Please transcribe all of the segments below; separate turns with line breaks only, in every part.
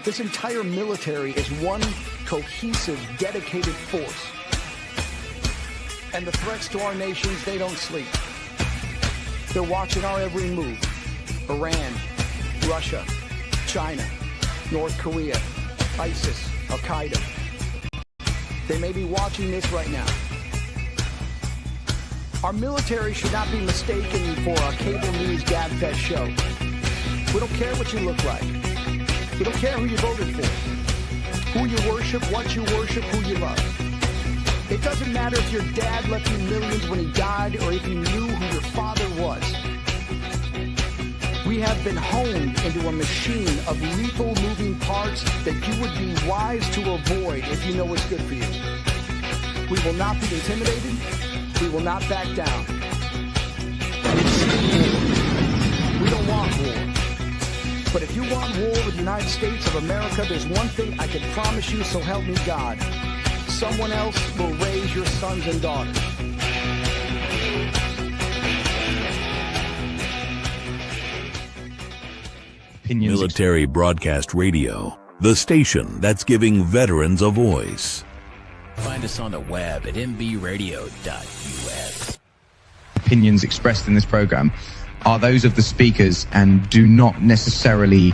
This entire military is one cohesive, dedicated force. And the threats to our nations, they don't sleep. They're watching our every move. Iran, Russia, China, North Korea, ISIS, Al-Qaeda. They may be watching this right now. Our military should not be mistaken for a cable news gabfest show. We don't care what you look like. We don't care who you voted for, who you worship, what you worship, who you love. It doesn't matter if your dad left you millions when he died or if you knew who your father was. We have been honed into a machine of lethal moving parts that you would be wise to avoid if you know what's good for you. We will not be intimidated. We will not back down. And it's war. We don't want war. But if you want war with the United States of America, there's one thing I can promise you, so help me God. Someone else will raise your sons and daughters.
Military Broadcast Radio, the station that's giving veterans a voice.
Find us on the web at mbradio.us.
Opinions expressed in this program are those of the speakers and do not necessarily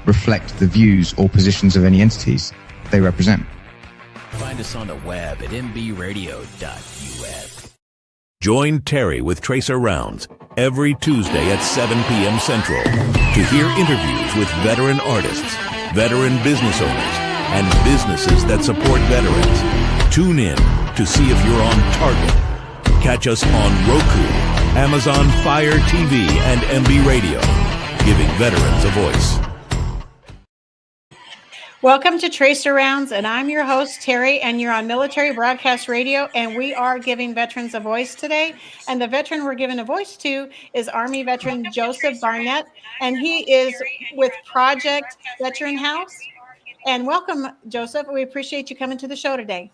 reflect the views or positions of any entities they represent.
Find us on the web at mbradio.us.
Join Terry with Tracer Rounds every Tuesday at 7 p.m. Central to hear interviews with veteran artists, veteran business owners, and businesses that support veterans. Tune in to see if you're on target. Catch us on Roku, Amazon Fire TV, and MB Radio, giving veterans a voice.
Welcome to Tracer Rounds, and I'm your host, Terry, and you're on Military Broadcast Radio, and we are giving veterans a voice today. And the veteran we're giving a voice to is Army veteran Joseph Barnette, and he is with Project Veteran House. And welcome, Joseph. We appreciate you coming to the show today.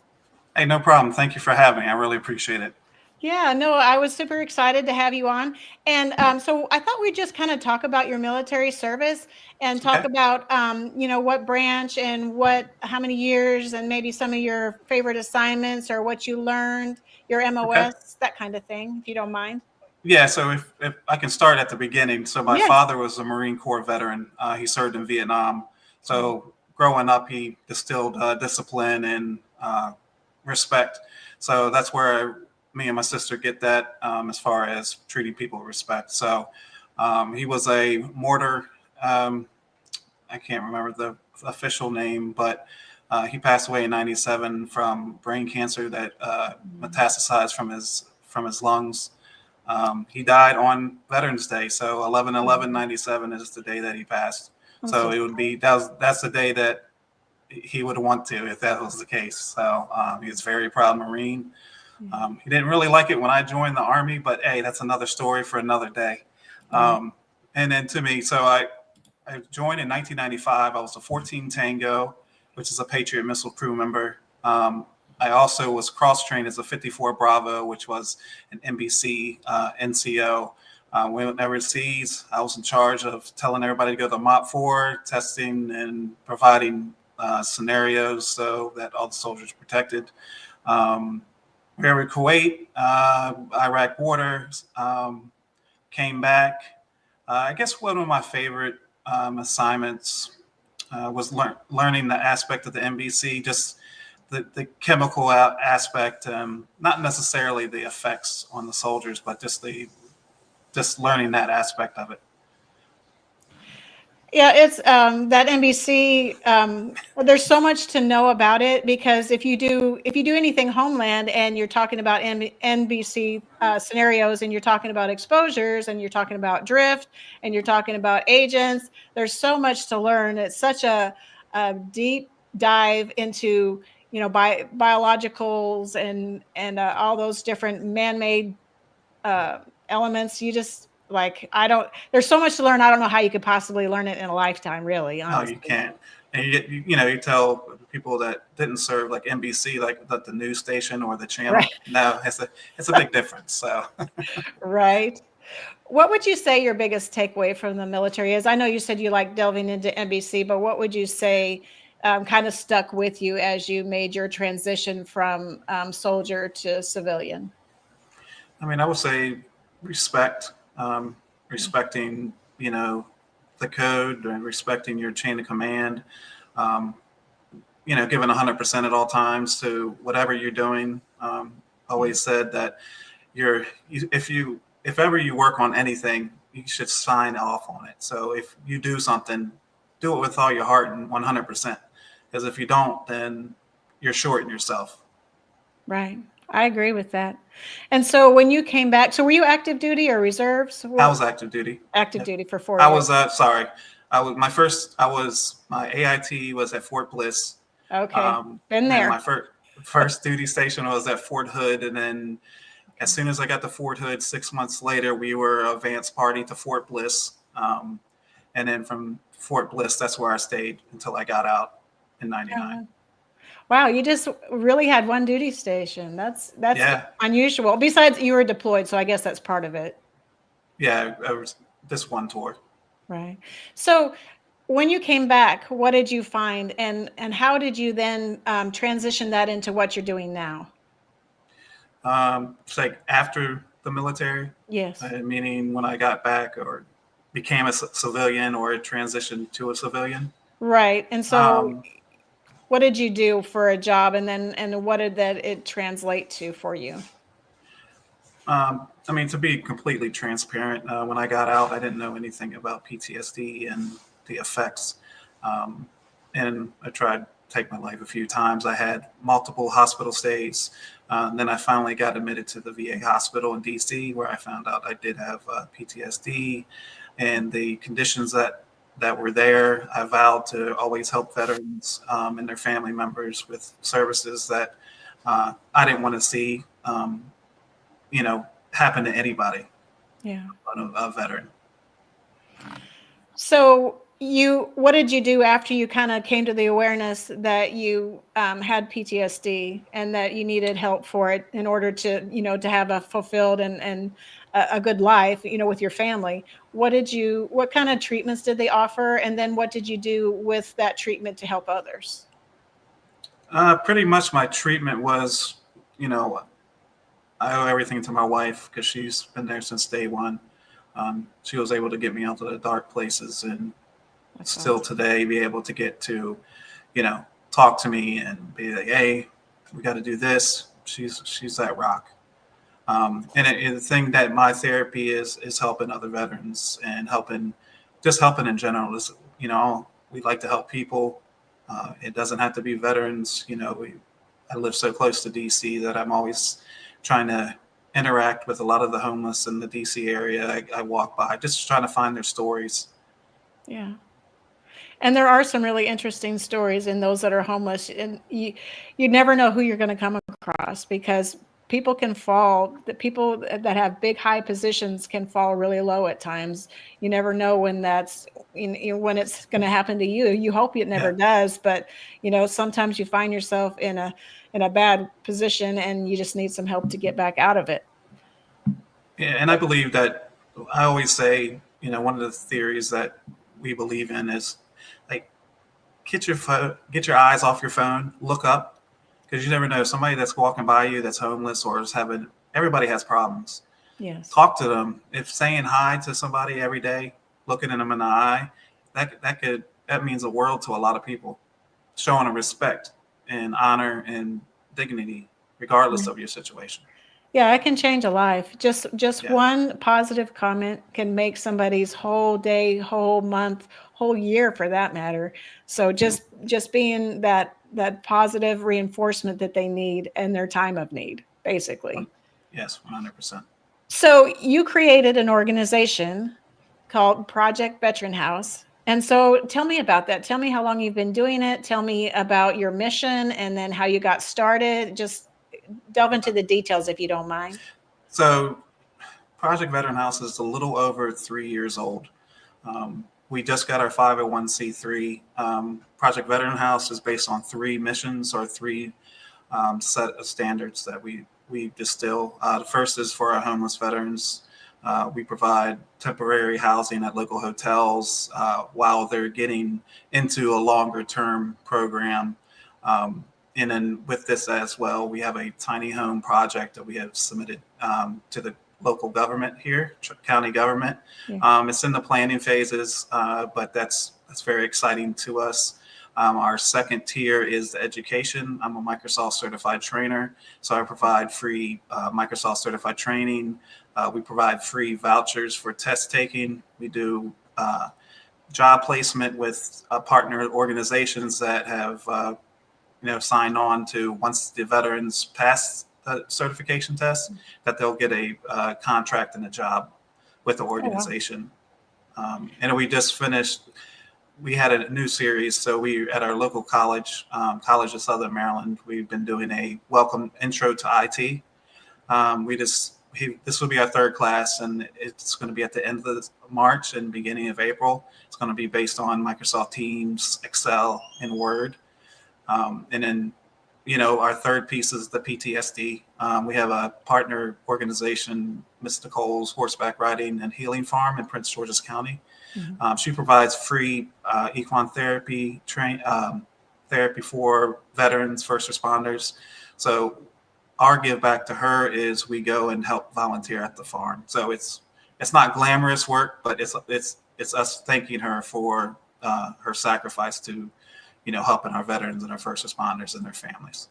Hey, no problem. Thank you for having me. I really appreciate it.
Yeah, no, I was super excited to have you on. And so I thought we'd just kind of talk about your military service and talk about, what branch and how many years and maybe some of your favorite assignments or what you learned, your MOS, that kind of thing, if you don't mind.
Yeah, so if I can start at the beginning. So my father was a Marine Corps veteran. He served in Vietnam. So growing up, he distilled discipline and respect. So that's where me and my sister get that as far as treating people with respect. So he was a mortar. I can't remember the official name, but he passed away in '97 from brain cancer that metastasized from his lungs. He died on Veterans Day. So 11/11/97 is the day that he passed. So it would be, that's the day that he would want to, if that was the case. So he was a very proud Marine. He didn't really like it when I joined the Army, but hey, that's another story for another day. And then to me, so I joined in 1995. I was a 14 Tango, which is a Patriot missile crew member. I also was cross-trained as a 54 Bravo, which was an NBC NCO. We went overseas. I was in charge of telling everybody to go to Mop 4, testing and providing scenarios so that all the soldiers were protected. We were in Kuwait, Iraq waters, came back. I guess one of my favorite assignments was learning the aspect of the NBC, just the chemical aspect, not necessarily the effects on the soldiers, but just learning that aspect of it.
Yeah, it's that NBC. There's so much to know about it, because if you do anything Homeland and you're talking about NBC scenarios and you're talking about exposures and you're talking about drift and you're talking about agents, there's so much to learn. It's such a deep dive into biologicals and all those different man-made elements. You just there's so much to learn. I don't know how you could possibly learn it in a lifetime, really. Honestly.
No, you can't. And you tell people that didn't serve like NBC, like the news station or the channel. Right. No, it's a big difference. So.
Right. What would you say your biggest takeaway from the military is? I know you said you like delving into NBC, but what would you say kind of stuck with you as you made your transition from soldier to civilian?
I mean, I would say respect, respecting, the code and respecting your chain of command, um, giving 100% at all times to whatever you're doing. Always said that if ever you work on anything, you should sign off on it. So if you do something, do it with all your heart and 100%. Because if you don't, then you're shorting yourself.
Right. I agree with that. And so when you came back, so were you active duty or reserves?
I was active duty.
Active duty for 4
I
years.
was sorry. My AIT was at Fort Bliss.
Okay. Been there.
My first duty station was at Fort Hood, and then as soon as I got to Fort Hood, 6 months later, we were advance party to Fort Bliss, and then from Fort Bliss, that's where I stayed until I got out in '99.
Wow, you just really had one duty station. That's
Yeah.
unusual. Besides, you were deployed, so I guess that's part of it.
Yeah, I was this one tour.
Right. So when you came back, what did you find, and how did you then transition that into what you're doing now?
It's like after the military,
Yes.
meaning when I got back or became a civilian or transitioned to a civilian.
Right. And so
Um,
what did you do for a job, and what did that it translate to for you?
I mean, to be completely transparent, when I got out, I didn't know anything about PTSD and the effects. Um, and I tried to take my life a few times. I had multiple hospital stays. And then I finally got admitted to the VA hospital in DC, where I found out I did have PTSD, and the conditions that were there. I vowed to always help veterans and their family members with services that I didn't want to see. Happen to anybody,
Yeah.
a veteran.
So what did you do after you kind of came to the awareness that you had PTSD and that you needed help for it in order to, to have a fulfilled and a good life, with your family? What kind of treatments did they offer? And then what did you do with that treatment to help others?
Pretty much my treatment was, I owe everything to my wife because she's been there since day one. She was able to get me out of the dark places, and
That's
still
awesome.
today be able to get to, talk to me and be like, hey, we got to do this. She's that rock. And the thing that my therapy is helping other veterans and helping in general. Is, we like to help people. It doesn't have to be veterans. I live so close to DC that I'm always trying to interact with a lot of the homeless in the DC area. I walk by just trying to find their stories.
Yeah. And there are some really interesting stories in those that are homeless, and you never know who you're going to come across, because people can fall. The people that have big high positions can fall really low at times. You never know when when it's going to happen to you. You hope it never does, but sometimes you find yourself in a bad position and you just need some help to get back out of it.
Yeah, and I believe that I always say, one of the theories that we believe in is like get your eyes off your phone, look up, because you never know, somebody that's walking by you that's homeless or is everybody has problems.
Yes.
Talk to them. If saying hi to somebody every day, looking at them in the eye, that means the world to a lot of people. Showing them respect and honor and dignity, regardless of your situation.
Yeah, it can change a life. Just
Yeah.
one positive comment can make somebody's whole day, whole month, whole year for that matter. So just being that positive reinforcement that they need in their time of need, basically.
Yes, 100%.
So you created an organization called Project Veteran House. And so tell me about that. Tell me how long you've been doing it. Tell me about your mission and then how you got started. Just delve into the details if you don't mind.
So Project Veteran House is a little over 3 years old. We just got our 501c3. Project Veteran House is based on 3 missions or 3 set of standards that we distill. The first is for our homeless veterans. We provide temporary housing at local hotels while they're getting into a longer term program. And then with this as well, we have a tiny home project that we have submitted to the local government here, county government.
Yeah.
It's in the planning phases, but that's very exciting to us. Our second tier is education. I'm a Microsoft certified trainer, so I provide free Microsoft certified training. We provide free vouchers for test taking. We do job placement with partner organizations that have signed on to, once the veterans pass the certification test, that they'll get a contract and a job with the organization. And we just finished. We had a new series, so we at our local college, College of Southern Maryland, we've been doing a welcome intro to IT. This will be our third class, and it's going to be at the end of March and beginning of April. It's going to be based on Microsoft Teams, Excel, and Word. And then, our third piece is the PTSD. We have a partner organization, Miss Nicole's Horseback Riding and Healing Farm in Prince George's County. Mm-hmm. She provides free equine therapy therapy for veterans, first responders. So our give back to her is we go and help volunteer at the farm. So it's not glamorous work, but it's us thanking her for her sacrifice to helping our veterans and our first responders and their families.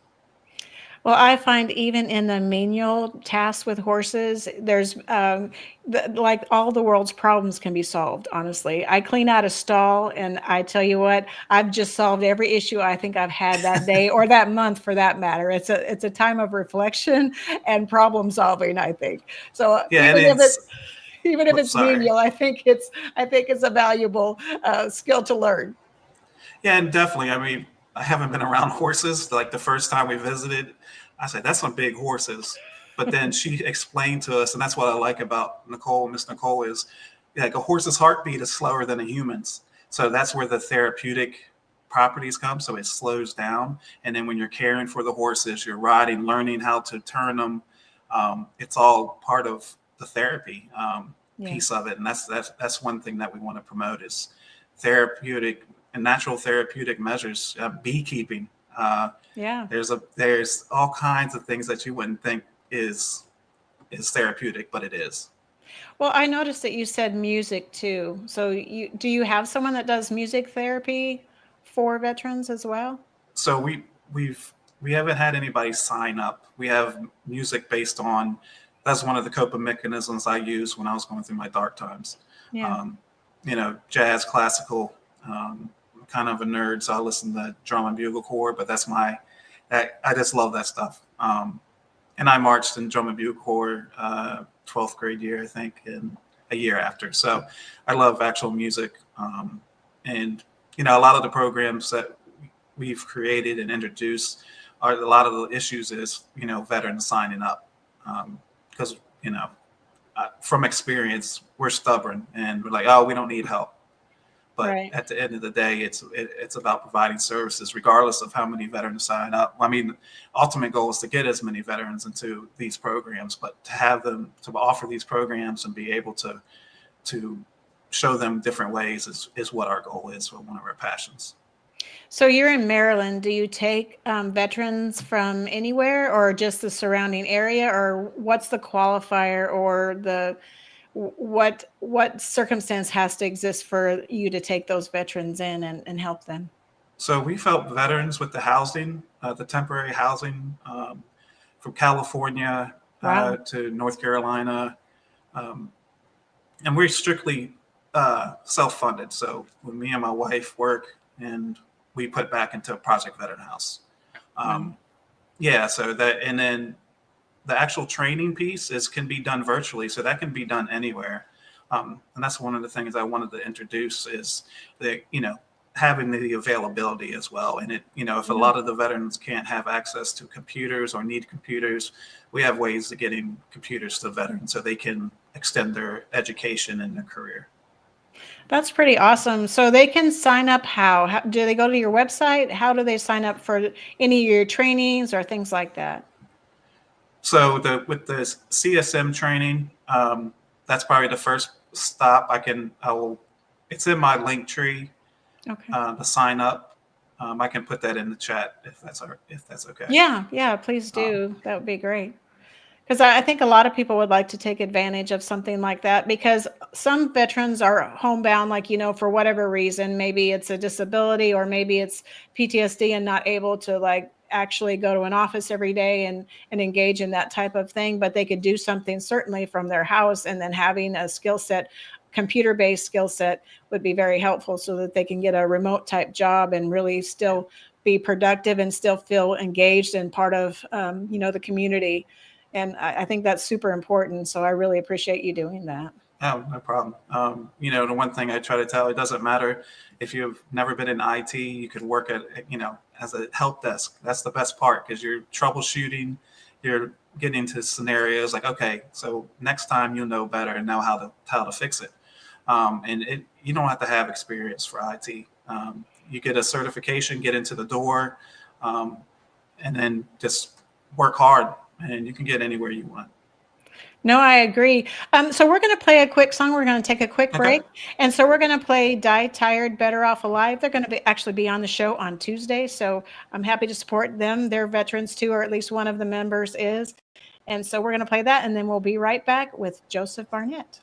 Well, I find even in the menial tasks with horses, there's like all the world's problems can be solved, honestly. I clean out a stall, and I tell you what, I've just solved every issue I think I've had that day or that month for that matter. It's a time of reflection and problem solving, I think. So
yeah,
even if it's menial, I think it's a valuable skill to learn.
Yeah, and definitely. I mean, I haven't been around horses. Like the first time we visited, I said, that's some big horses. But then she explained to us, and that's what I like about Nicole, Miss Nicole, is like a horse's heartbeat is slower than a human's. So that's where the therapeutic properties come. So it slows down. And then when you're caring for the horses, you're riding, learning how to turn them. It's all part of the therapy piece of it. And that's one thing that we want to promote is therapeutic and natural therapeutic measures, beekeeping. There's all kinds of things that you wouldn't think is therapeutic, but it is.
Well, I noticed that you said music too. So do you have someone that does music therapy for veterans as well?
So we haven't had anybody sign up. We have music based on, that's one of the coping mechanisms I used when I was going through my dark times.
Yeah.
Jazz, classical, kind of a nerd, so I listen to drum and bugle corps, but I just love that stuff. And I marched in drum and bugle corps 12th grade year, I think, and a year after. So I love actual music. And, a lot of the programs that we've created and introduced a lot of the issues is, veterans signing up. Because, from experience, we're stubborn and we're like, oh, we don't need help. But at the end of the day, it's about providing services, regardless of how many veterans sign up. I mean, ultimate goal is to get as many veterans into these programs, but to have them to offer these programs and be able to show them different ways is what our goal is, or one of our passions.
So you're in Maryland. Do you take veterans from anywhere, or just the surrounding area, or what's the qualifier, or what circumstance has to exist for you to take those veterans in and help them?
So we've helped veterans with the housing, the temporary housing, from California to North Carolina. And we're strictly self-funded. So when me and my wife work, and we put back into Project Veteran House. So that, and then the actual training piece can be done virtually, so that can be done anywhere. And that's one of the things I wanted to introduce is that, having the availability as well. And if a lot of the veterans can't have access to computers or need computers, we have ways of getting computers to veterans so they can extend their education and their career.
That's pretty awesome. So they can sign up how do they go to your website? How do they sign up for any of your trainings or things like that?
So with the CSM training, that's probably the first stop. It's in my link tree.
Okay.
The sign up. I can put that in the chat if that's okay.
Yeah, please do. That would be great. Because I think a lot of people would like to take advantage of something like that, because some veterans are homebound, like, for whatever reason. Maybe it's a disability, or maybe it's PTSD and not able to like actually go to an office every day and engage in that type of thing. But they could do something certainly from their house, and then having a skill set, computer-based skill set, would be very helpful, so that they can get a remote type job and really still be productive and still feel engaged and part of, the community. And I think that's super important. So I really appreciate you doing that.
Oh, no problem. The one thing I try to tell, it doesn't matter if you've never been in IT, you can work at, as a help desk. That's the best part, because you're troubleshooting, you're getting into scenarios like, okay, so next time you'll know better and know how to fix it. You don't have to have experience for IT. You get a certification, get into the door, and then just work hard, and you can get anywhere you want.
No, I agree. So we're going to play a quick song. We're going to take a quick break. And so we're going to play Die Tired, Better Off Alive. They're going to actually be on the show on Tuesday. So I'm happy to support them. They're veterans too, or at least one of the members is. And so we're going to play that, and then we'll be right back with Joseph Barnette.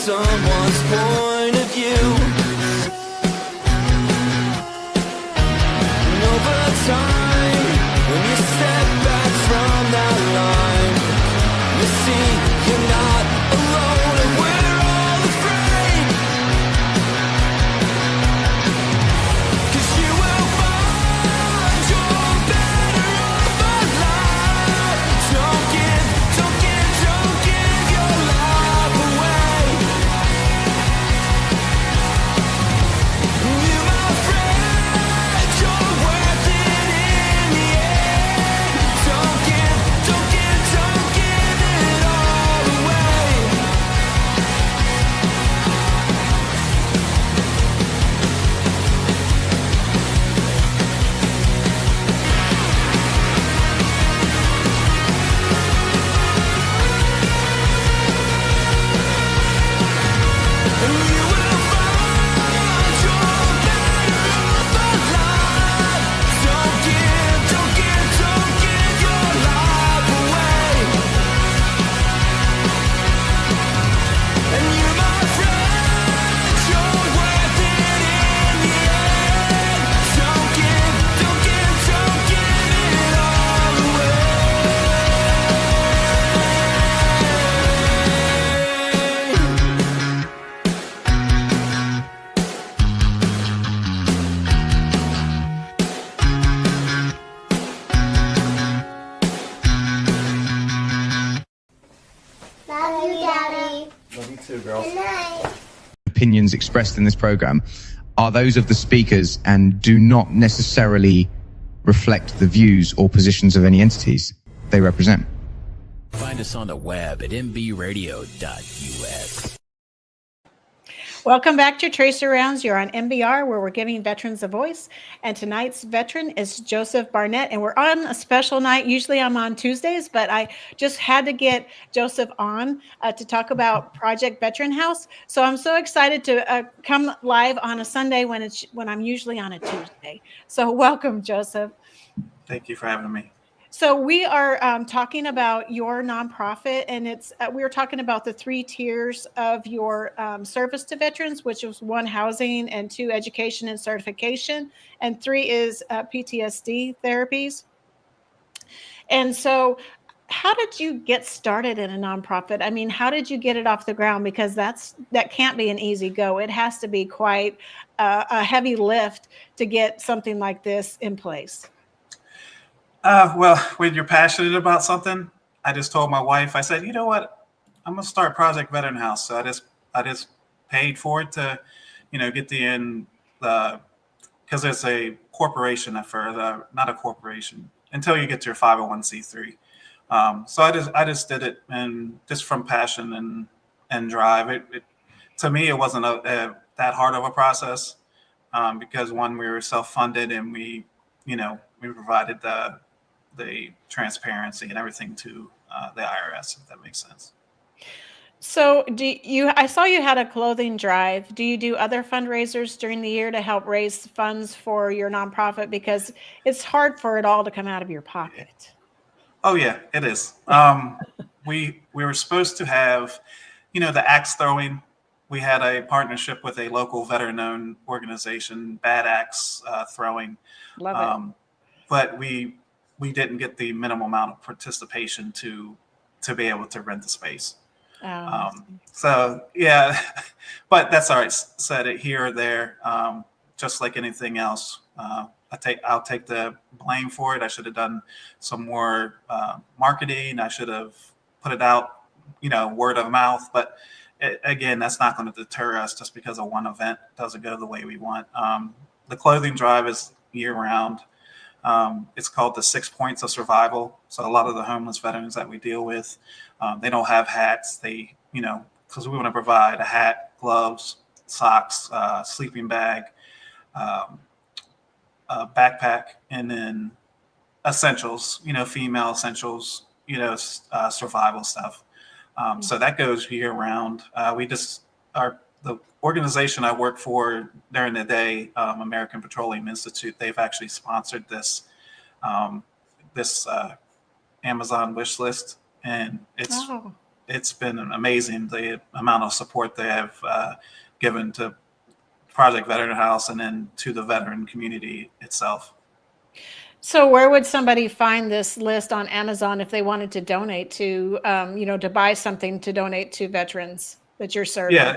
someone's point of view. And over time, when you step back from that line, you see you're not alone, and we're all afraid. 'Cause you will find you're better off alive. Don't give your life away. You, my friend, you're worth it in the end. Don't give it all away. And you will find you're better off alive. Don't give your life away. And you, my friend, you're worth it in the end. Don't give it all away.
Love you, Daddy.
Love you too, girls.
Good night.
Opinions expressed in this program are those of the speakers and do not necessarily reflect the views or positions of any entities they represent.
Find us on the web at mbradio.us.
Welcome back to Tracer Rounds. You're on MBR, where we're giving veterans a voice. And tonight's veteran is Joseph Barnette. And we're on a special night. Usually I'm on Tuesdays, but I just had to get Joseph on to talk about Project Veteran House. So I'm so excited to come live on a Sunday when I'm usually on a Tuesday. So welcome, Joseph.
Thank you for having me.
So we are talking about your nonprofit, and we were talking about the 3 tiers of your service to veterans, which is 1, housing, and 2, education and certification, and 3 is PTSD therapies. And so how did you get started in a nonprofit? I mean, how did you get it off the ground? Because that can't be an easy go. It has to be quite a heavy lift to get something like this in place.
Well, when you're passionate about something, I just told my wife, I said, you know what, I'm gonna start Project Veteran House. So I just paid for it to, get because it's a corporation at first, not a corporation until you get to your 501c3. So I just did it, and just from passion and drive. It to me, it wasn't that hard of a process, because one, we were self-funded, and we provided the transparency and everything to the IRS, if that makes sense.
So I saw you had a clothing drive. Do you do other fundraisers during the year to help raise funds for your nonprofit? Because it's hard for it all to come out of your pocket.
Oh yeah, it is. We were supposed to have, the axe throwing. We had a partnership with a local veteran-owned organization, Bad Axe Throwing.
Love it.
But we didn't get the minimum amount of participation to be able to rent the space. So yeah, but that's all right. Said it here or there, just like anything else. I'll take the blame for it. I should have done some more marketing. I should have put it out, word of mouth. But again, that's not going to deter us just because of one event doesn't go the way we want. The clothing drive is year round. It's called the 6 Points of Survival. So a lot of the homeless veterans that we deal with, they don't have hats. They, because we want to provide a hat, gloves, socks, sleeping bag, a backpack, and then essentials, female essentials, survival stuff. So that goes year round. The organization I work for during the day, American Petroleum Institute, they've actually sponsored this Amazon wish list, and it's been amazing, the amount of support they have given to Project Veteran House and then to the veteran community itself.
So where would somebody find this list on Amazon if they wanted to donate to, to buy something to donate to veterans that you're serving?
Yeah,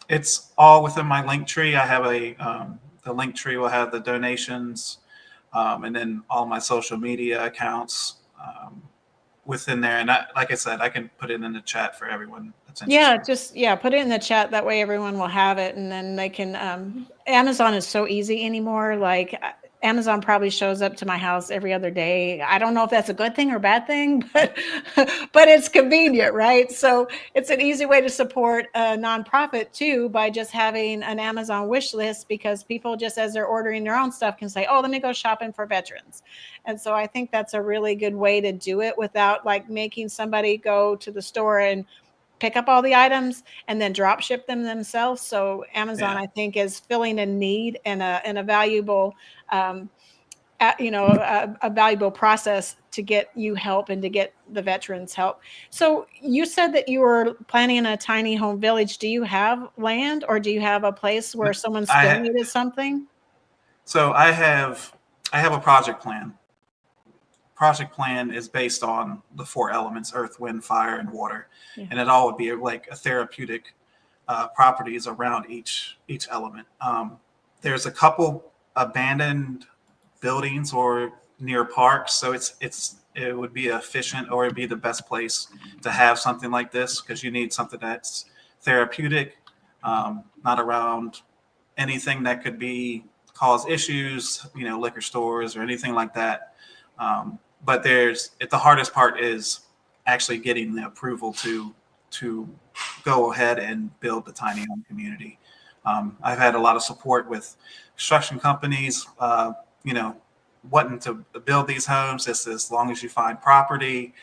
it's all within my link tree. I have the link tree will have the donations, and then all my social media accounts within there. And like I said, I can put it in the chat for everyone that's interested.
Put it in the chat. That way everyone will have it, and then they can. Amazon is so easy anymore. Like Amazon probably shows up to my house every other day. I don't know if that's a good thing or bad thing, but it's convenient, right? So it's an easy way to support a nonprofit too, by just having an Amazon wish list, because people just, as they're ordering their own stuff, can say, oh, let me go shopping for veterans. And so I think that's a really good way to do it without like making somebody go to the store and pick up all the items and then drop ship them themselves. So Amazon, I think, is filling a need and a valuable, a valuable process to get you help and to get the veterans help. So you said that you were planning a tiny home village. Do you have land, or do you have a place where someone's donated something?
So I have a project plan. Project plan is based on the 4 elements: earth, wind, fire, and water. Yeah. And it all would be like a therapeutic properties around each element. There's a couple abandoned buildings or near parks, so it would be efficient, or it'd be the best place to have something like this, because you need something that's therapeutic, not around anything that could cause issues, liquor stores or anything like that. But the hardest part is actually getting the approval to go ahead and build the tiny home community. I've had a lot of support with construction companies, wanting to build these homes as long as you find property.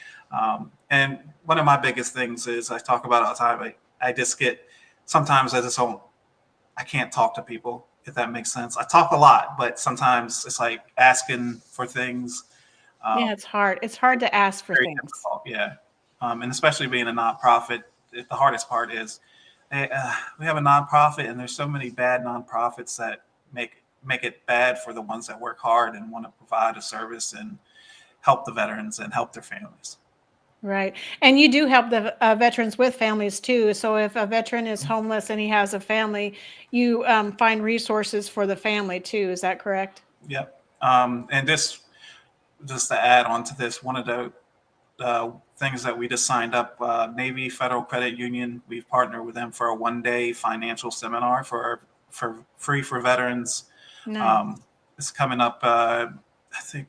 And one of my biggest things is I talk about all the time. I just get, sometimes I can't talk to people, if that makes sense. I talk a lot, but sometimes it's like asking for things.
Yeah, it's hard. It's hard to ask for
Very
things.
difficult, yeah. And especially being a nonprofit, the hardest part is we have a nonprofit, and there's so many bad nonprofits that make it bad for the ones that work hard and want to provide a service and help the veterans and help their families.
Right. And you do help the veterans with families too. So if a veteran is homeless and he has a family, you find resources for the family too. Is that correct?
Yep. And this, just to add on to this, one of the things that we just signed up, Navy Federal Credit Union, we've partnered with them for a 1-day financial seminar for free for veterans.
Nice.
It's coming up, I think,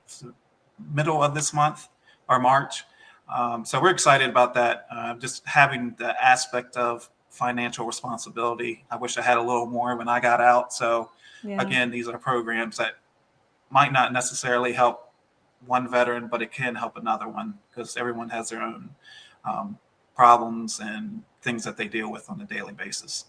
middle of this month or March. So we're excited about that. Just having the aspect of financial responsibility. I wish I had a little more when I got out. So
Yeah.
again, these are programs that might not necessarily help one veteran, but it can help another one because everyone has their own problems and things that they deal with on a daily basis.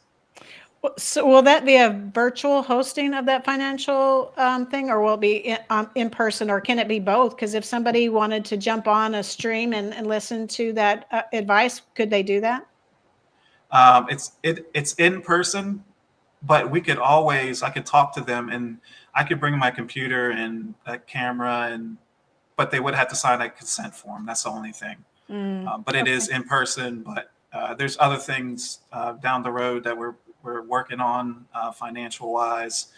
So will that be a virtual hosting of that financial thing, or will it be in person, or can it be both? Because if somebody wanted to jump on a stream and listen to that advice, could they do that?
It's in person, but I could talk to them, and I could bring my computer and a camera, but they would have to sign a consent form. That's the only thing. But it is in person. But there's other things down the road that we're working on financial wise.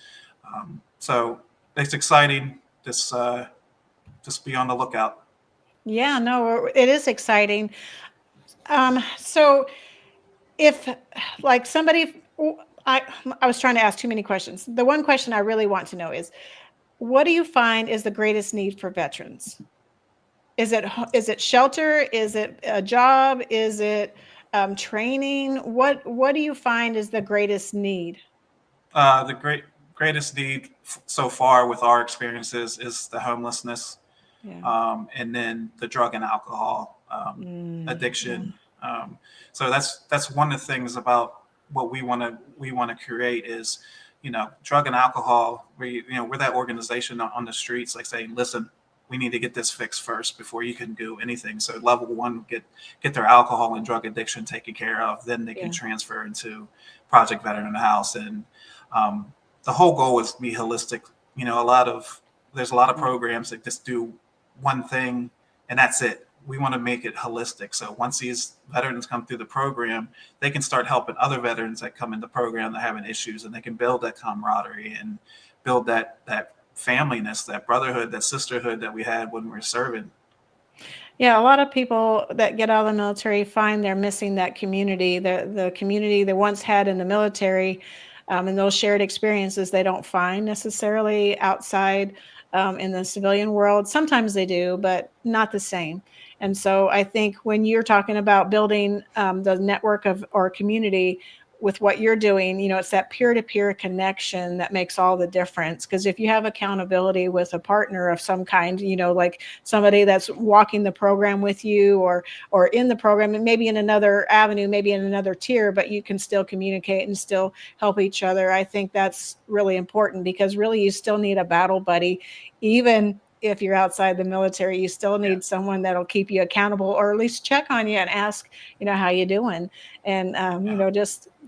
So it's exciting. Just be on the lookout.
Yeah, no, it is exciting. So if like somebody, I was trying to ask too many questions. The one question I really want to know is, what do you find is the greatest need for veterans? Is it shelter? Is it a job? Is it training? What do you find is the greatest need?
The greatest need so far with our experiences is the homelessness,
Yeah.
and then the drug and alcohol addiction. So that's one of the things about what we want to create is, drug and alcohol. We're that organization on the streets, like saying, listen, we need to get this fixed first before you can do anything. So level one, get their alcohol and drug addiction taken care of, then they can transfer into Project Veteran in the House. And the whole goal is to be holistic. There's a lot of programs that just do one thing and that's it. We want to make it holistic. So once these veterans come through the program, they can start helping other veterans that come in the program that are having issues, and they can build that camaraderie and build that familyness, that brotherhood, that sisterhood that we had when we were serving.
Yeah, a lot of people that get out of the military find they're missing that community, the community they once had in the military, and those shared experiences they don't find necessarily outside in the civilian world. Sometimes they do, but not the same. And so I think when you're talking about building the network of or community with what you're doing, it's that peer-to-peer connection that makes all the difference. Because if you have accountability with a partner of some kind, like somebody that's walking the program with you or in the program, and maybe in another avenue, maybe in another tier, but you can still communicate and still help each other. I think that's really important, because really you still need a battle buddy. Even if you're outside the military, you still need someone that'll keep you accountable, or at least check on you and ask, how you doing, and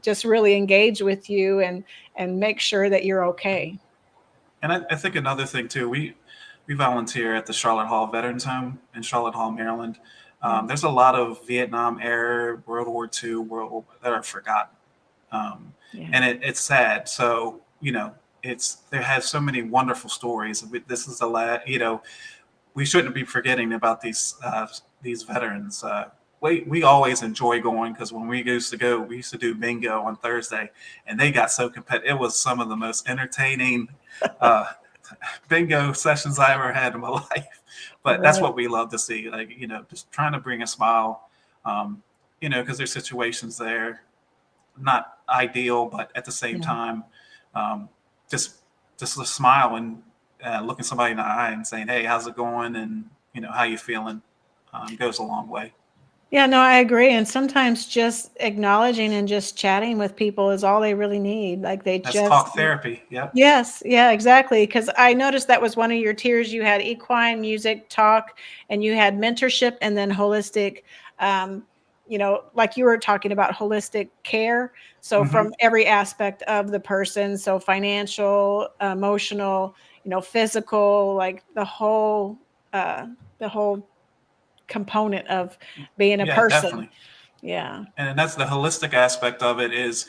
just really engage with you and make sure that you're okay.
And I think another thing too, we volunteer at the Charlotte Hall Veterans Home in Charlotte Hall, Maryland. There's a lot of Vietnam era, World War II, that are forgotten, and it's sad. So there has so many wonderful stories. This is we shouldn't be forgetting about these veterans. We always enjoy going, because when we used to do bingo on Thursday, and they got so competitive. It was some of the most entertaining bingo sessions I ever had in my life. But that's what we love to see. Like, you know, just trying to bring a smile, you know, because there's situations there, not ideal, but at the same time, just a smile and looking somebody in the eye and saying, "Hey, how's it going?" And, you know, how you feeling goes a long way.
Yeah, no, I agree. And sometimes just acknowledging and just chatting with people is all they really need. Like
That's talk therapy. Yep.
Yes, yeah, exactly. Because I noticed that was one of your tiers. You had equine, music, talk, and you had mentorship, and then holistic. You know, like you were talking about holistic care. So from every aspect of the person, so financial, emotional, you know, physical, like the whole component of being a
Yeah,
person.
definitely.
Yeah.
And that's the holistic aspect of it is,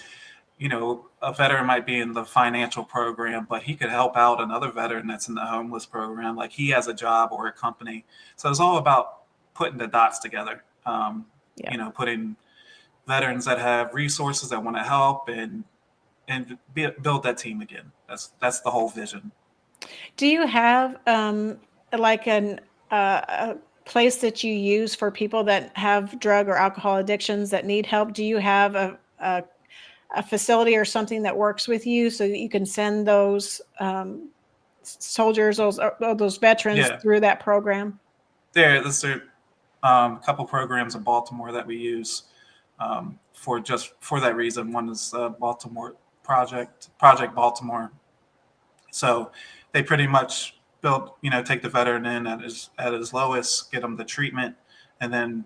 you know, a veteran might be in the financial program, but he could help out another veteran that's in the homeless program. Like he has a job or a company. So it's all about putting the dots together. You know, putting veterans that have resources that want to help and build that team again. That's the whole vision.
Do you have like a place that you use for people that have drug or alcohol addictions that need help? Do you have a facility or something that works with you so that you can send those soldiers, those veterans through that program?
There's a couple programs in Baltimore that we use for that reason. One is Baltimore Project Baltimore. So they pretty much take the veteran in at his lowest, get him the treatment, and then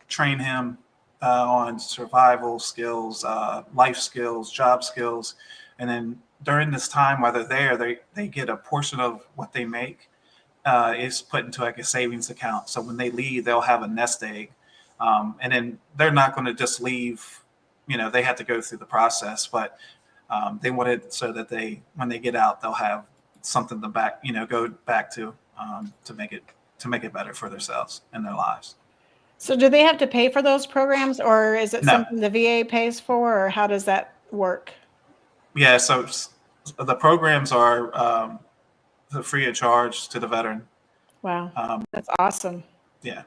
train him on survival skills, life skills, job skills. And then during this time while they're there, they get a portion of what they make is put into like a savings account. So when they leave, they'll have a nest egg. And then they're not going to just leave, they have to go through the process, but they want it so that when they get out, they'll have something to go back to make it better for themselves and their lives.
So do they have to pay for those programs, or is it
No.
something the VA pays for, or how does that work?
Yeah, so the programs are free of charge to the veteran.
Wow, that's awesome.
Yeah.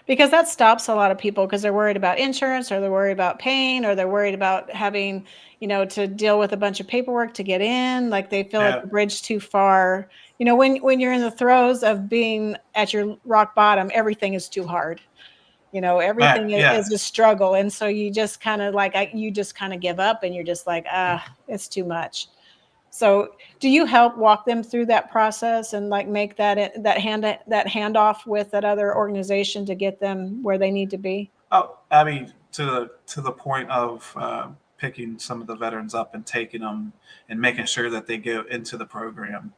Because that stops a lot of people because they're worried about insurance, or they're worried about pain, or they're worried about having, to deal with a bunch of paperwork to get in. Like they feel like the bridge too far. When you're in the throes of being at your rock bottom, everything is too hard. Everything is a struggle. And so you just kind of give up, and you're just like, it's too much. So do you help walk them through that process and like make that handoff with that other organization to get them where they need to be?
Oh, I mean, to the point of picking some of the veterans up and taking them and making sure that they go into the program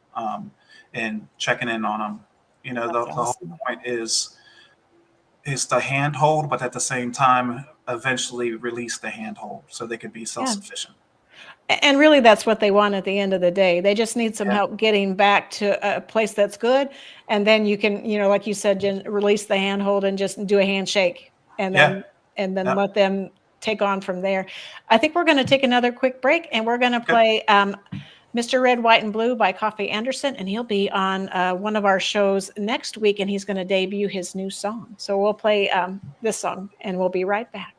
and checking in on them. The whole point is the handhold, but at the same time, eventually release the handhold so they can be self-sufficient.
And really, that's what they want at the end of the day. They just need some help getting back to a place that's good. And then you can, like you said, Jen, release the handhold and just do a handshake and then let them take on from there. I think we're going to take another quick break, and we're going to play Mr. Red, White, and Blue by Coffee Anderson. And he'll be on one of our shows next week, and he's going to debut his new song. So we'll play this song, and we'll be right back.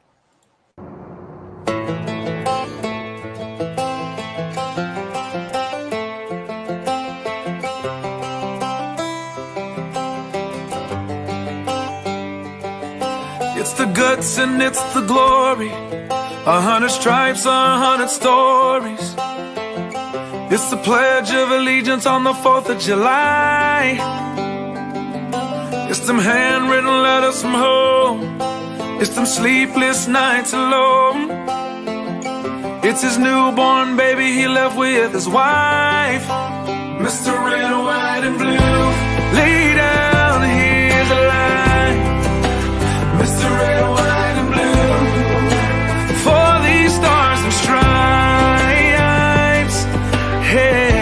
It's the guts and it's the glory, 100 stripes, 100 stories. It's the Pledge of Allegiance on the 4th of July. It's them handwritten letters from home. It's them sleepless nights alone. It's his newborn baby he left with his wife. Mr. Red, White, and Blue, lay down, here's a line. Mr. Red, White, and Blue, for these stars and stripes, hey.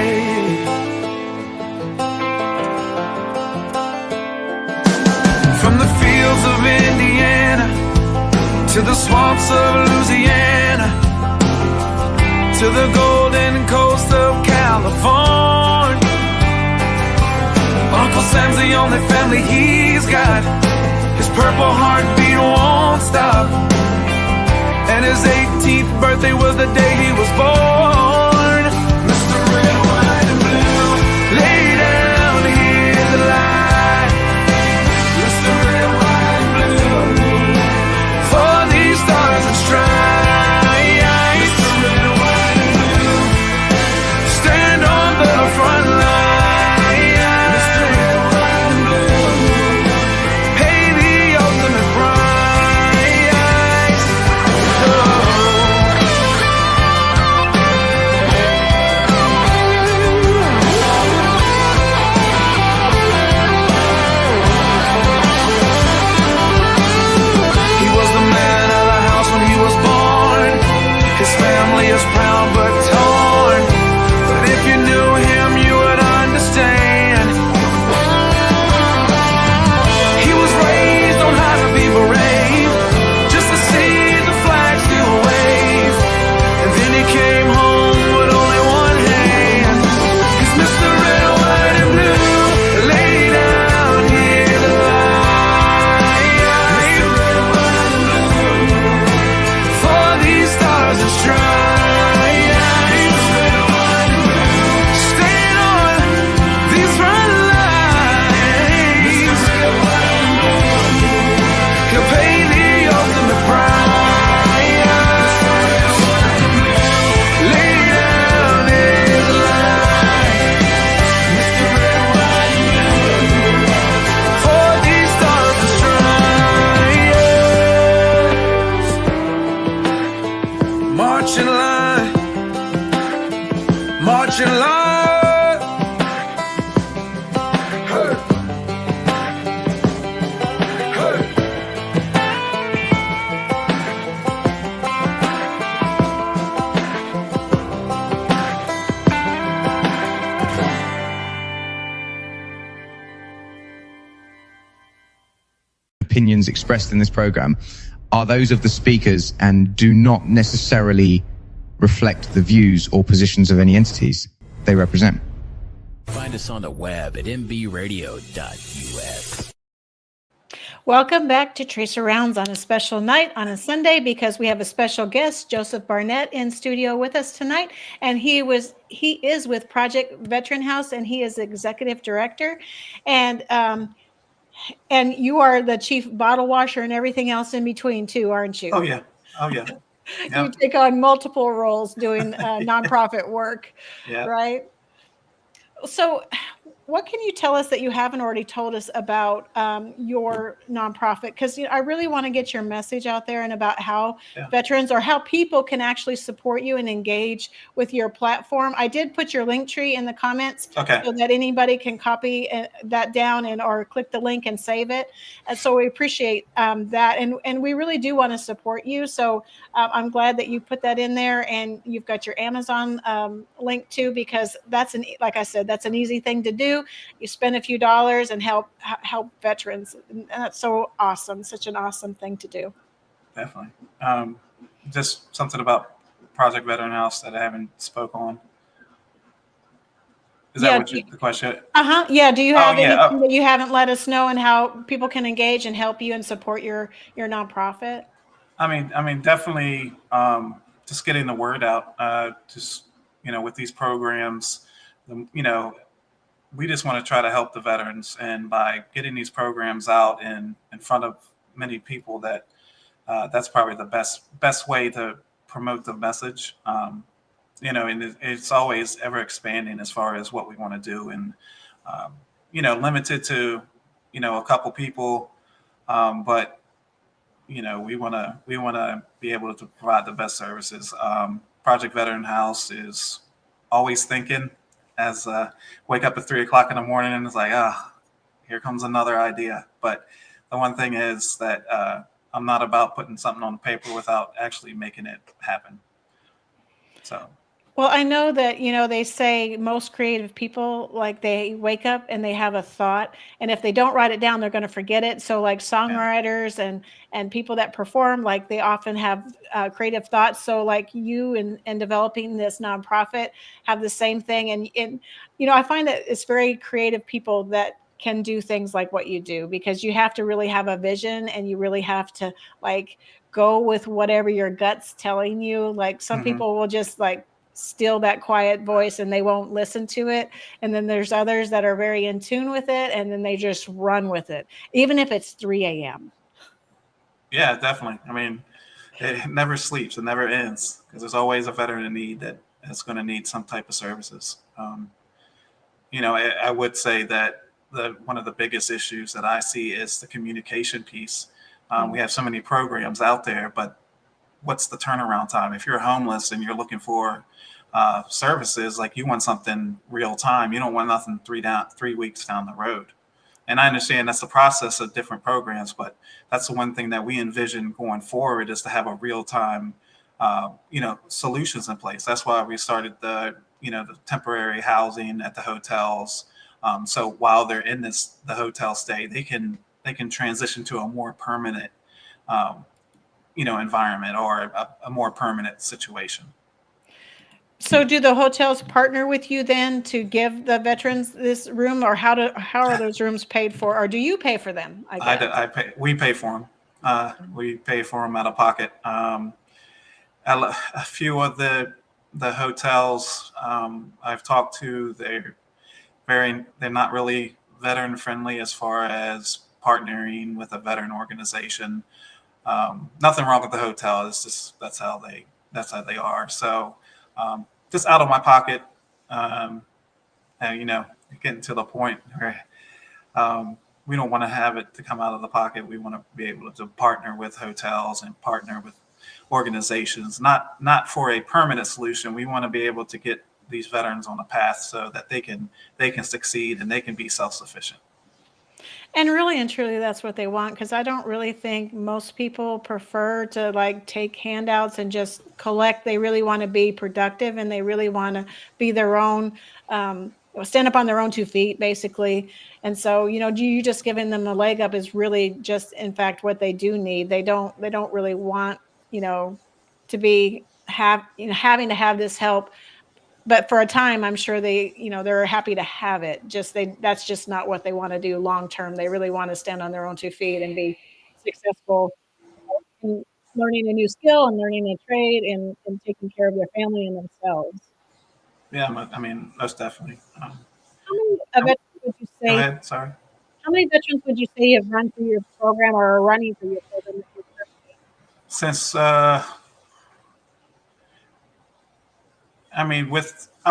From the fields of Indiana to the swamps of Louisiana to the golden coast of California, Uncle Sam's the only family he's got. His purple heartbeat won't stop. And his 18th birthday was the day he was born. Mr. Red, White, and Blue, lay down, hear the light. Mr. Red, White, and Blue, for these stars and stripes. Mr. Red, White, and Blue, stand on the front line. Mr. Red, White, and Blue, pay the ultimate price. He was the man of the house when he was born. His family is proud but torn. But if you knew him, you would understand. He was raised on how to be brave, just to see the flag still wave. And then he came home with only one hand. He's Mr. Red, White, and Blue. Lay down, hear the light. Mr. Red, White, and Blue, for these stars and stripes. Red, White, and Blue, stand on these front lines. Red, White, and Blue, he'll pay the ultimate price. Lay down, hear the light. Mr. Red, White, and Blue, for these stars and stripes. March in line, march in line. Hey. Hey.
Opinions expressed in this program are those of the speakers and do not necessarily reflect the views or positions of any entities they represent.
Find us on the web at mbradio.us.
Welcome back to Tracer Rounds on a special night on a Sunday, because we have a special guest, Joseph Barnette, in studio with us tonight. And he is with Project Veteran House, and he is executive director. And you are the chief bottle washer and everything else in between too, aren't you?
Oh yeah. Oh yeah.
You take on multiple roles doing nonprofit work,
Yeah.
right? So what can you tell us that you haven't already told us about your nonprofit? Because I really want to get your message out there and about how veterans or how people can actually support you and engage with your platform. I did put your link tree in the comments so that anybody can copy that down or click the link and save it. And so we appreciate that. And we really do want to support you. So I'm glad that you put that in there, and you've got your Amazon link too, because like I said, that's an easy thing to do. You spend a few dollars and help veterans, and that's so awesome. Such an awesome thing to do.
Definitely. Just something about Project Veteran House that I haven't spoke on. Is that what the question?
Yeah. Do you have anything that you haven't let us know, and how people can engage and help you and support your nonprofit?
I mean, definitely just getting the word out. Just with these programs, we just want to try to help the veterans, and by getting these programs out in front of many people, that's probably the best way to promote the message. And it's always ever expanding as far as what we want to do, and limited to a couple people, but we want to be able to provide the best services. Project Veteran House is always thinking. As wake up at 3 o'clock in the morning and it's like, here comes another idea. But the one thing is that I'm not about putting something on paper without actually making it happen. So.
Well, I know that, they say most creative people, like, they wake up and they have a thought, and if they don't write it down, they're going to forget it. So like songwriters and people that perform, like, they often have creative thoughts. So like you and developing this nonprofit have the same thing. And I find that it's very creative people that can do things like what you do, because you have to really have a vision, and you really have to like go with whatever your gut's telling you. Like some people will just like steal that quiet voice and they won't listen to it. And then there's others that are very in tune with it, and then they just run with it, even if it's 3 a.m.
Yeah, definitely. I mean, it never sleeps. It never ends, because there's always a veteran in need that is going to need some type of services. I would say that one of the biggest issues that I see is the communication piece. We have so many programs out there, but what's the turnaround time? If you're homeless and you're looking for services, like you want something real time. You don't want nothing 3 weeks down the road. And I understand that's the process of different programs, but that's the one thing that we envision going forward, is to have a real time, solutions in place. That's why we started the temporary housing at the hotels. So while they're in the hotel stay, they can transition to a more permanent, environment, or a more permanent situation.
So do the hotels partner with you then to give the veterans this room, or how are those rooms paid for, or do you pay for them?
We pay for them. We pay for them out of pocket. A few of the hotels I've talked to, they're not really veteran friendly as far as partnering with a veteran organization. Nothing wrong with the hotel. It's just that's how they are. So just out of my pocket, and getting to the point where we don't want to have it to come out of the pocket. We want to be able to partner with hotels and partner with organizations, not for a permanent solution. We want to be able to get these veterans on a path so that they can succeed and they can be self-sufficient.
And really and truly, that's what they want, because I don't really think most people prefer to like take handouts and just collect. They really want to be productive, and they really want to be their own, stand up on their own 2 feet, basically. And so, you just giving them a leg up is really just, in fact, what they do need. They don't really want, to be having to have this help. But for a time, I'm sure they're happy to have it. That's just not what they want to do long term. They really want to stand on their own 2 feet and be successful in learning a new skill and learning a trade, and taking care of their family and themselves.
Yeah, I mean, most definitely.
How many veterans would you
Go
say?
ahead. Sorry.
How many veterans would you say have run through your program or are running through your program?
Since I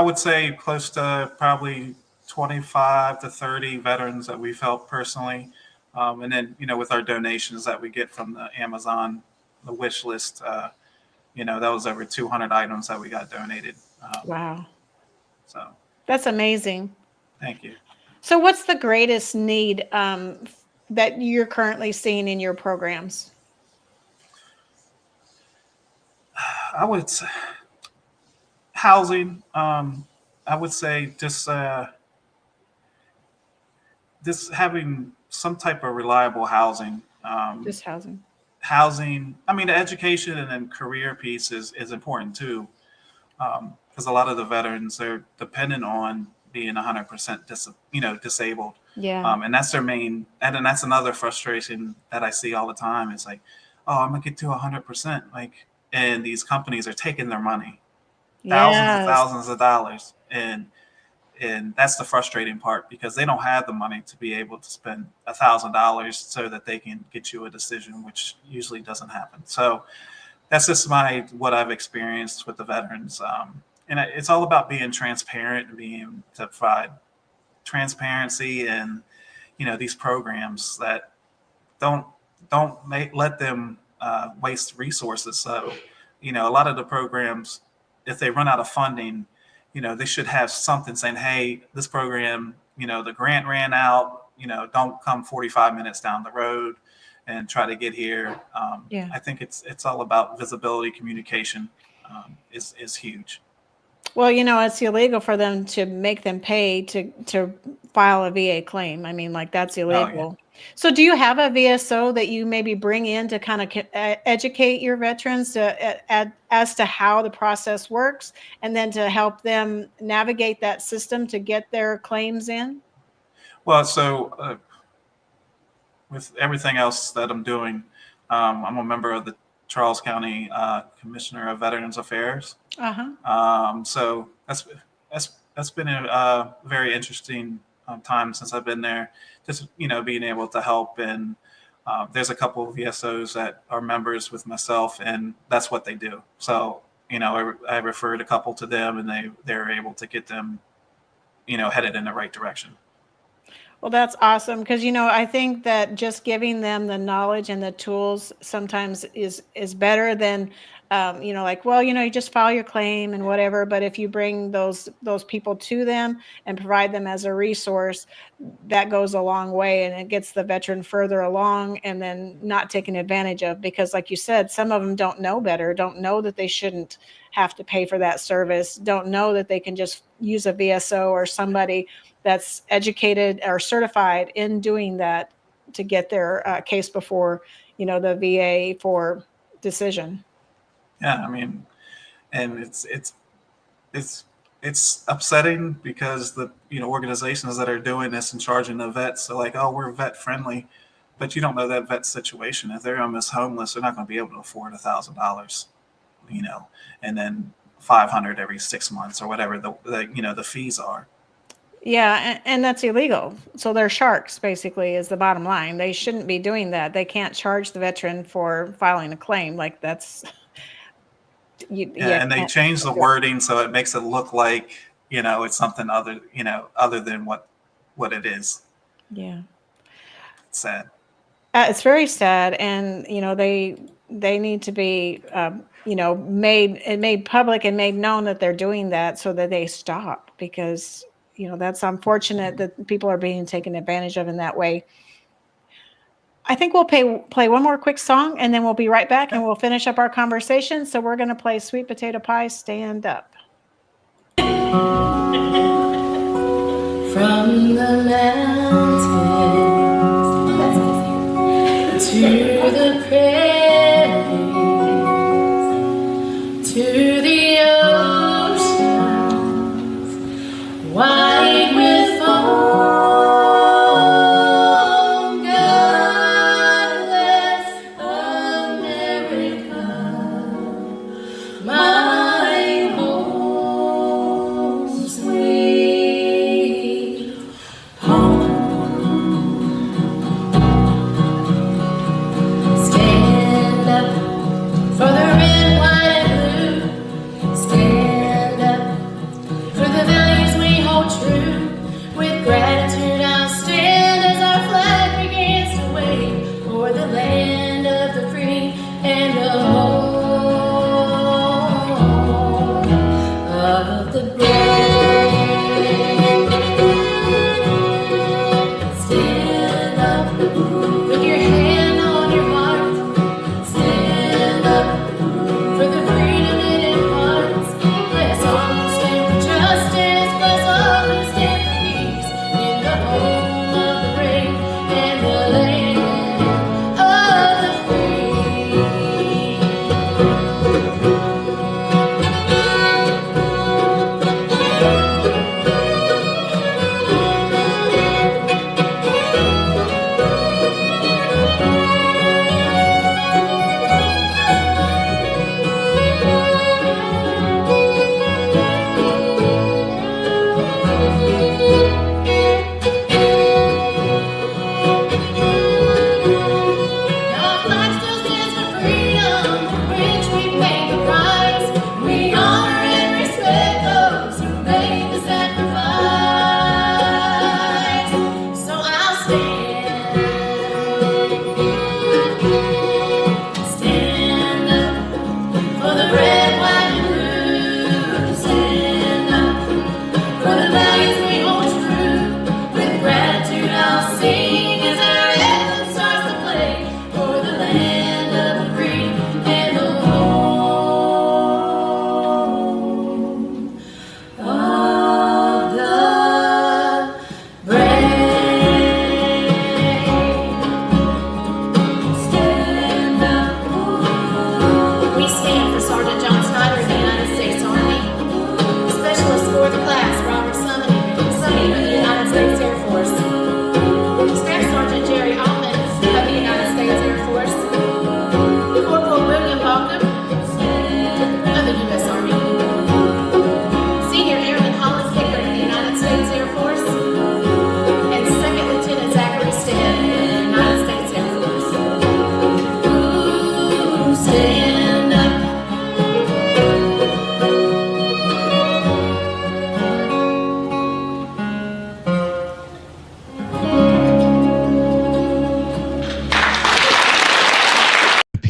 would say close to probably 25 to 30 veterans that we've helped personally. And then, with our donations that we get from the Amazon, the wish list, that was over 200 items that we got donated.
Wow.
So
that's amazing.
Thank you.
So what's the greatest need that you're currently seeing in your programs?
I would say housing. I would say just having some type of reliable housing.
Just housing.
Housing. I mean, the education and then career piece is important too, because a lot of the veterans are dependent on being 100% disabled.
Yeah.
And that's their main. And then that's another frustration that I see all the time. It's like, oh, I'm gonna get to 100%. Like, and these companies are taking their money. Thousands of dollars, and that's the frustrating part, because they don't have the money to be able to spend $1,000 so that they can get you a decision, which usually doesn't happen. So that's just what I've experienced with the veterans, and it's all about being transparent and being to provide transparency, and these programs that don't let them waste resources. So a lot of the programs, if they run out of funding, they should have something saying, hey, this program, the grant ran out, don't come 45 minutes down the road and try to get here. I think it's all about visibility. Communication is huge.
Well, it's illegal for them to make them pay to file a VA claim. I mean, like, that's illegal.
Oh, yeah.
So do you have a VSO that you maybe bring in to kind of educate your veterans as to how the process works, and then to help them navigate that system to get their claims in?
Well, so with everything else that I'm doing, I'm a member of the Charles County Commissioner of Veterans Affairs. So that's been a very interesting time since I've been there. Just being able to help, and there's a couple of VSOs that are members with myself, and that's what they do. So I referred a couple to them, and they're able to get them headed in the right direction.
Well, that's awesome because I think that just giving them the knowledge and the tools sometimes is better than like, well, you just file your claim and whatever. But if you bring those people to them and provide them as a resource, that goes a long way, and it gets the veteran further along and then not taken advantage of, because like you said, some of them don't know better, don't know that they shouldn't have to pay for that service, don't know that they can just use a VSO or somebody that's educated or certified in doing that to get their case before, the VA for decision.
Yeah, I mean, and it's upsetting because the organizations that are doing this and charging the vets are like, oh, we're vet friendly, but you don't know that vet's situation. If they're almost homeless, they're not going to be able to afford $1,000, and then 500 every 6 months or whatever the fees are.
Yeah, and that's illegal. So they're sharks, basically, is the bottom line. They shouldn't be doing that. They can't charge the veteran for filing a claim. Like that's
and they changed the wording so it makes it look like it's something other than what it is.
Yeah,
it's sad.
It's very sad, and they need to be made public and made known that they're doing that so that they stop, because that's unfortunate that people are being taken advantage of in that way. I think we'll play one more quick song, and then we'll be right back and we'll finish up our conversation. So we're going to play Sweet Potato Pie, Stand Up.
From the mountains to the prairies, to the oceans, white with foam, God bless America, my home sweet home. Stand up for the red, white, and blue. Stand up for the values we hold true. With gratitude I'll stand as our flag begins to wave for the land of the free and the home of the brave. Stand up with your hand on your heart. Stand up for the freedom it imparts. Bless all who stand for justice, bless all who stand for peace.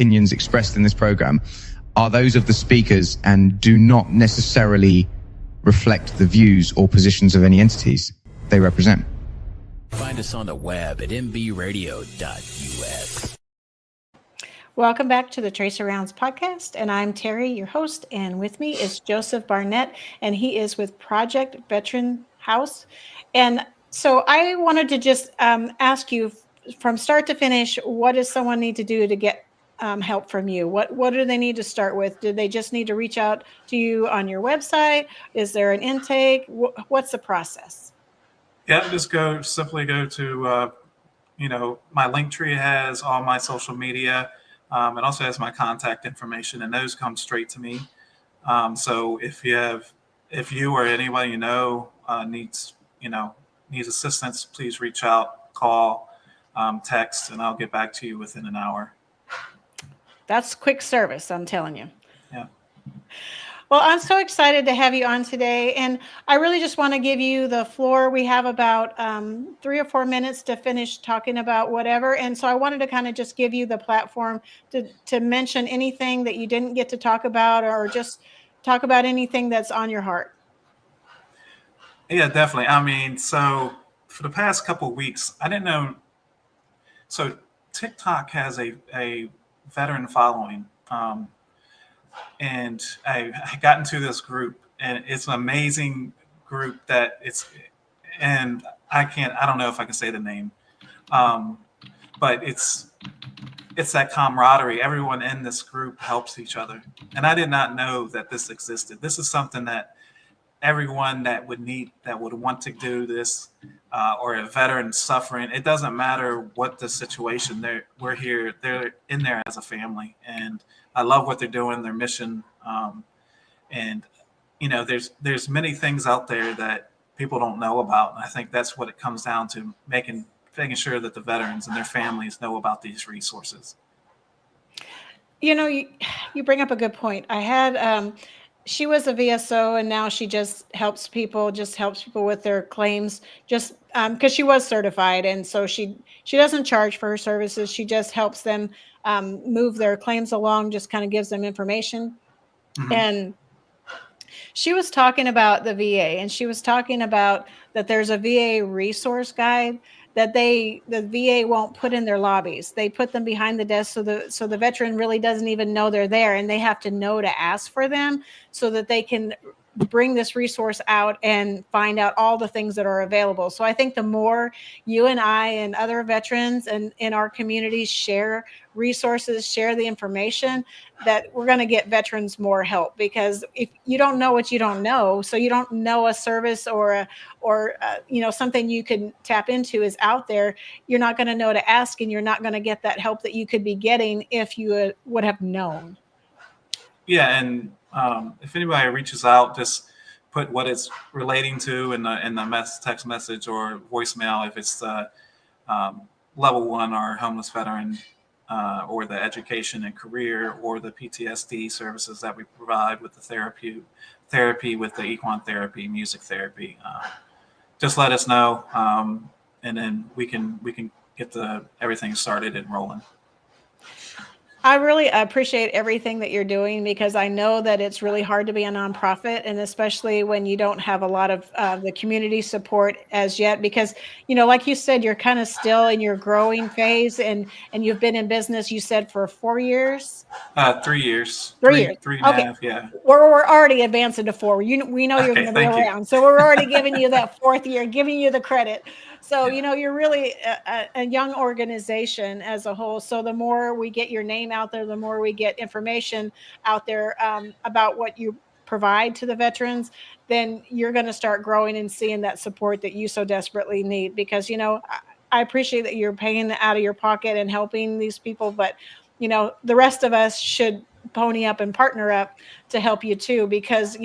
opinions expressed in this program are those of the speakers and do not necessarily reflect the views or positions of any entities they represent.
Find us on the web at mbradio.us.
Welcome back to the Tracer Rounds podcast, and I'm Terry, your host, and with me is Joseph Barnette, and he is with Project Veteran House. And so I wanted to just ask you from start to finish, what does someone need to do to get help from you? What do they need to start with? Do they just need to reach out to you on your website? Is there an intake? What's the process?
Yeah, simply go to, my link tree has all my social media. It also has my contact information, and those come straight to me. So if you or anybody needs assistance, please reach out, call, text, and I'll get back to you within an hour.
That's quick service, I'm telling you.
Yeah.
Well, I'm so excited to have you on today, and I really just want to give you the floor. We have about 3 or 4 minutes to finish talking about whatever, and so I wanted to kind of just give you the platform to mention anything that you didn't get to talk about, or just talk about anything that's on your heart.
Yeah, definitely. I mean, so for the past couple of weeks, I didn't know. So TikTok has a veteran following. And I got into this group, and it's an amazing group and I don't know if I can say the name, but it's that camaraderie. Everyone in this group helps each other. And I did not know that this existed. This is something that everyone that would want to do this, or a veteran suffering, it doesn't matter what the situation, they're in there as a family. And I love what they're doing, their mission. And there's many things out there that people don't know about. And I think that's what it comes down to, making sure that the veterans and their families know about these resources.
You bring up a good point. I had she was a VSO, and now she just helps people with their claims, just because she was certified, and so she doesn't charge for her services. She just helps them move their claims along, just kind of gives them information. Mm-hmm. And she was talking about the VA, and she was talking about that there's a VA resource guide that the VA won't put in their lobbies. They put them behind the desk, so the veteran really doesn't even know they're there, and they have to know to ask for them so that they can bring this resource out and find out all the things that are available. So I think the more you and I and other veterans and in our communities share resources, share the information, that we're going to get veterans more help. Because if you don't know what you don't know, so you don't know a service or something you can tap into is out there, you're not going to know to ask, and you're not going to get that help that you could be getting if you would have known. Yeah, and if anybody reaches out, just put what it's relating to in the text message or voicemail. If it's level 1 or homeless veteran, or the education and career, or the PTSD services that we provide with the therapy with the equine therapy, music therapy, just let us know, and then we can get everything started and rolling. I really appreciate everything that you're doing, because I know that it's really hard to be a nonprofit, and especially when you don't have a lot of the community support as yet, because, like you said, you're kind of still in your growing phase, and you've been in business, you said, for 4 years? 3 years. 3 years. Three and a half, yeah. We're already advancing to 4. We know you're going to be around. So we're already giving you that 4th year, giving you the credit. So, you're really a young organization as a whole. So the more we get your name out there, the more we get information out there about what you provide to the veterans, then you're going to start growing and seeing that support that you so desperately need. Because, I appreciate that you're paying out of your pocket and helping these people, but, the rest of us should pony up and partner up to help you too, because,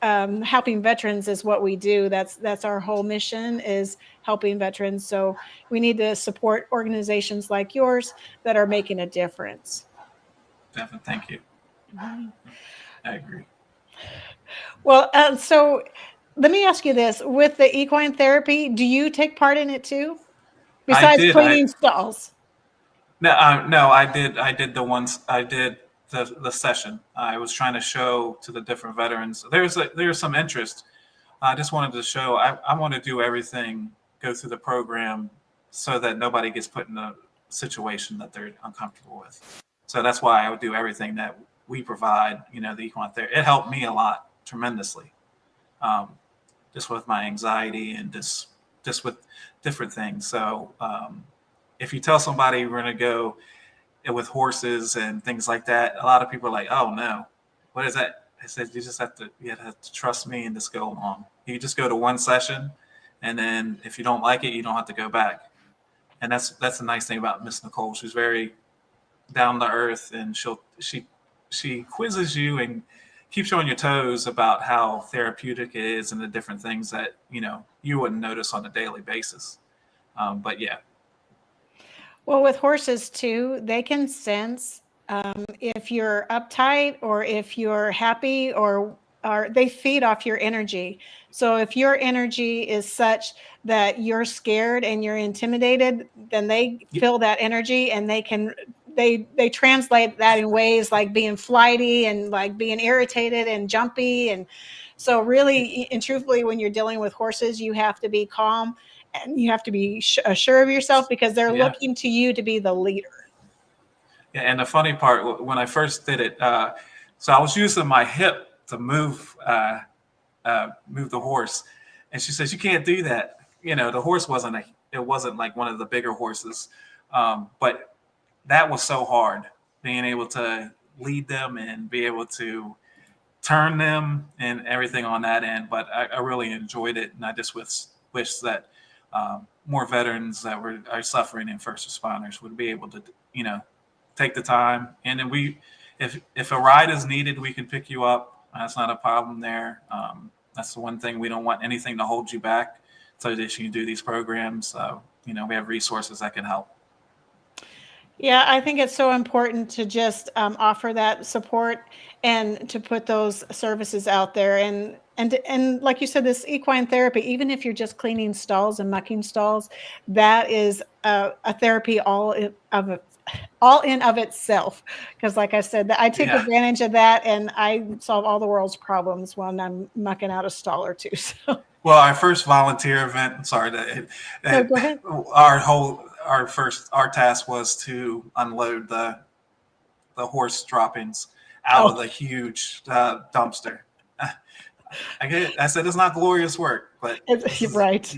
helping veterans is what we do. That's our whole mission, is helping veterans. So we need to support organizations like yours that are making a difference. Definitely. Thank you. Mm-hmm. I agree. Well, so let me ask you this. With the equine therapy, do you take part in it too? Besides cleaning stalls?
No, I did the ones. I did the session. I was trying to show to the different veterans. There's some interest. I just wanted to show. I want to do everything, go through the program, so that nobody gets put in a situation that they're uncomfortable with. So that's why I would do everything that we provide. The equine therapy. It helped me a lot, tremendously. Just with my anxiety and just with different things. So if you tell somebody we're going to go with horses and things like that, a lot of people are like, "Oh no, what is that?" I said, you have to trust me and just go along. You just go to one session, and then if you don't like it, you don't have to go back. And that's the nice thing about Miss Nicole. She's very down to earth, and she quizzes you and keeps you on your toes about how therapeutic it is and the different things that you wouldn't notice on a daily basis. But yeah.
Well, with horses too, they can sense if you're uptight or if you're happy, or they feed off your energy. So if your energy is such that you're scared and you're intimidated, then they feel that energy, and they translate that in ways like being flighty and like being irritated and jumpy. And so really and truthfully, when you're dealing with horses, you have to be calm and you have to be sure of yourself, because they're looking to you to be the leader.
Yeah, and the funny part, when I first did it, so I was using my hip to move the horse, and she says, "You can't do that." The horse wasn't like one of the bigger horses, but that was so hard, being able to lead them and be able to turn them and everything on that end. But I really enjoyed it, and I just wish that more veterans that are suffering and first responders would be able to, take the time. And then if a ride is needed, we can pick you up. That's not a problem there. That's the one thing. We don't want anything to hold you back so that you can do these programs. So, we have resources that can help.
Yeah, I think it's so important to just offer that support and to put those services out there. And like you said, this equine therapy, even if you're just cleaning stalls and mucking stalls, that is a therapy all in of itself. Because like I said, I take advantage of that, and I solve all the world's problems when I'm mucking out a stall or two. So.
Well, our first volunteer event, sorry,
No, go ahead.
Our task was to unload the horse droppings out of the huge dumpster. I said it's not glorious work, but
right.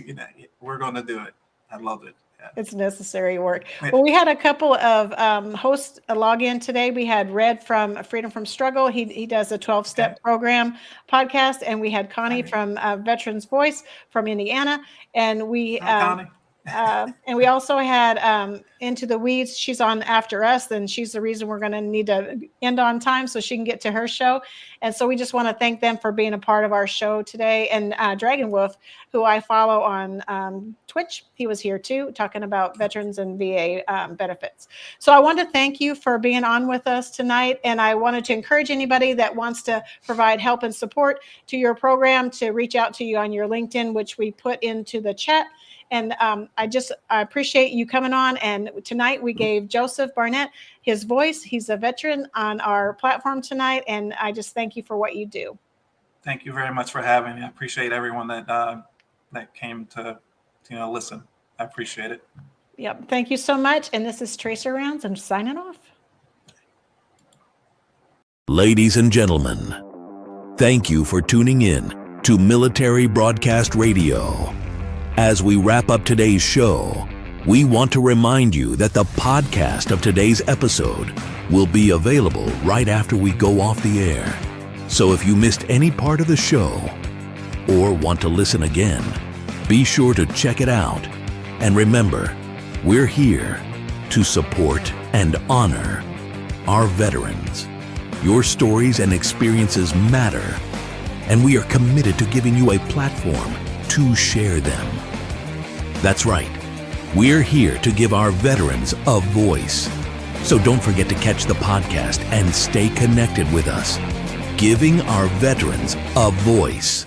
We're going to do it. I love it. Yeah.
It's necessary work. Well, we had a couple of hosts log in today. We had Red from Freedom from Struggle. He does a 12-step program podcast, and we had Connie from Veterans Voice from Indiana, and we.
Connie.
And we also had Into the Weeds. She's on after us, and she's the reason we're going to need to end on time so she can get to her show. And so we just want to thank them for being a part of our show today. And Dragon Wolf, who I follow on Twitch, he was here too, talking about veterans and VA benefits. So I want to thank you for being on with us tonight. And I wanted to encourage anybody that wants to provide help and support to your program to reach out to you on your LinkedIn, which we put into the chat. And I appreciate you coming on. And tonight we gave Joseph Barnette his voice. He's a veteran on our platform tonight. And I just thank you for what you do.
Thank you very much for having me. I appreciate everyone that came to listen. I appreciate it.
Yep. Thank you so much. And this is Tracer Rounds. I'm signing off.
Ladies and gentlemen, thank you for tuning in to Military Broadcast Radio. As we wrap up today's show, we want to remind you that the podcast of today's episode will be available right after we go off the air. So if you missed any part of the show or want to listen again, be sure to check it out. And remember, we're here to support and honor our veterans. Your stories and experiences matter, and we are committed to giving you a platform to share them. That's right. We're here to give our veterans a voice. So don't forget to catch the podcast and stay connected with us. Giving our veterans a voice.